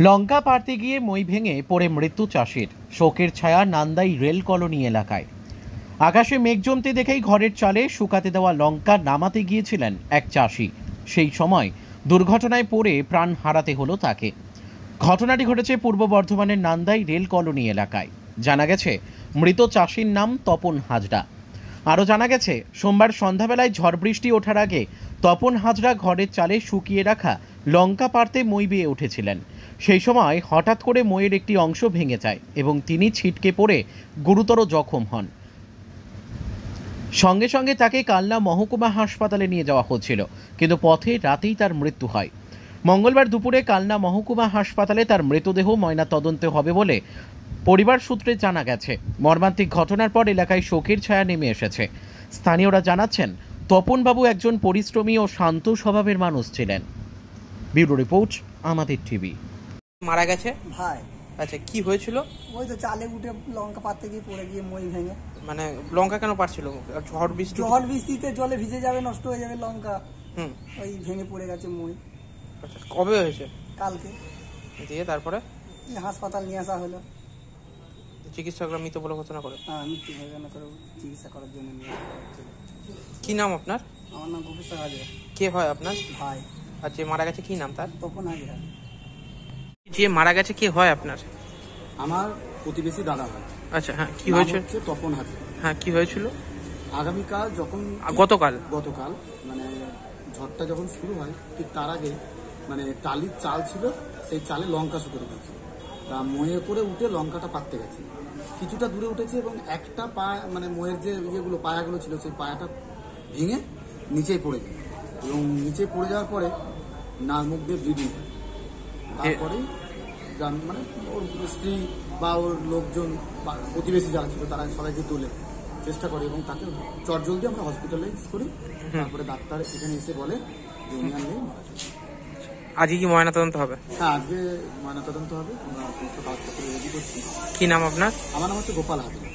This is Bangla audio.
লঙ্কা পাড়তে গিয়ে মই ভেঙে পড়ে মৃত্যু চাষির। শোকের ছায়া নান্দাই রেল কলোনি এলাকায়। আকাশে মেঘ জমতে দেখেই ঘরের চালে শুকাতে দেওয়া লঙ্কা নামাতে গিয়েছিলেন এক চাষি। সেই সময় দুর্ঘটনায় পড়ে প্রাণ হারাতে হলো তাকে। ঘটনাটি ঘটেছে পূর্ব বর্ধমানের নান্দাই রেল কলোনি এলাকায়। জানা গেছে মৃত চাষির নাম তপন হাজরা। আরও জানা গেছে সোমবার সন্ধ্যাবেলায় ঝড় বৃষ্টি ওঠার আগে তপন হাজরা ঘরের চালে শুকিয়ে রাখা লঙ্কা পাড়তে মই বেয়ে উঠেছিলেন। সেই সময় হঠাৎ করে মইয়ের একটি অংশ ভেঙে যায় এবং তিনি ছিটকে পড়ে গুরুতর জখম হন। সঙ্গে সঙ্গে তাকে কালনা মহকুমা হাসপাতালে নিয়ে যাওয়া হচ্ছিল, কিন্তু পথে রাতেই তার মৃত্যু হয়। মঙ্গলবার দুপুরে কালনা মহকুমা হাসপাতালে তার মৃতদেহ ময়না তদন্তে হবে বলে পরিবার সূত্রে জানা গেছে। মর্মান্তিক ঘটনার পর এলাকায় শোকের ছায়া নেমে এসেছে। স্থানীয়রা জানাচ্ছেন তপনবাবু একজন পরিশ্রমী ও শান্ত স্বভাবের মানুষ ছিলেন। ব্যুরো রিপোর্ট, আমাদের টিভি। মারা গেছে ভাই। আচ্ছা, কি হয়েছিল? ওই তো চালে উঠে লঙ্কা পাততে গিয়ে পড়ে গিয়ে মই ভেঙে। মানে লঙ্কা কেন পারছিল? ঝড় বৃষ্টিতে জলে ভিজে যাবে, নষ্ট হয়ে যাবে লঙ্কা। ওই ভেঙে পড়ে গেছে মই। আচ্ছা, কবে হয়েছে? কালকে। দিয়ে তারপরে হাসপাতাল নিয়ে আসা হলো। চিকিৎসকরা মৃত বলে ঘোষণা করে? হ্যাঁ, মৃত্যু ঘোষণা করে চিকিৎসা করার জন্য নিয়ে আসা হচ্ছে। কি নাম আপনার? আমার নাম গোপেশ্বর হাজরা। কে হয় আপনার? ভাই। আর যে মারা গেছে কি নাম তার? তপন হাজরা। যে মারা গেছে কে হয় আপনার? আমার প্রতিবেশী দাদা হয়। আচ্ছা, হ্যাঁ, কি হয়েছে? তপন হাজরা। হ্যাঁ, কি হয়েছিল? আগামীকাল যখন গতকাল মানে ঝড়টা যখন শুরু হয় ঠিক তার আগে মানে টালির চাল ছিল, সেই চালে লঙ্কা শুকোতে গেছে। তা ময়ে করে উঠে লঙ্কাটা পাততে গেছে। কিছুটা দূরে উঠেছে এবং একটা পা মানে ময়ের যে ইয়েগুলো পায়াগুলো ছিল সেই পায়াটা ভেঙে নিচেই পড়ে যায় এবং নিচে পড়ে যাওয়ার পরে নাক মুখ দিয়ে ব্লিডিং হয়। তারপরে মানে ওর স্ত্রী বা ওর লোকজন বা প্রতিবেশী যারা ছিল তারা সবাইকে তোলে চেষ্টা করে এবং তাকে চটজলদি আমরা হসপিটালাইজ করি। তারপরে ডাক্তার এখানে এসে বলে যে উনি আর নেই, মারা যাবে। আজকে কি ময়নাতদন্ত হবে? হ্যাঁ, আজকে ময়নাতদন্ত হবে। আমরা সমস্ত কাগজপত্র রেডি করছি। কি নাম আপনার? আমার নাম হচ্ছে গোপাল হাজরা।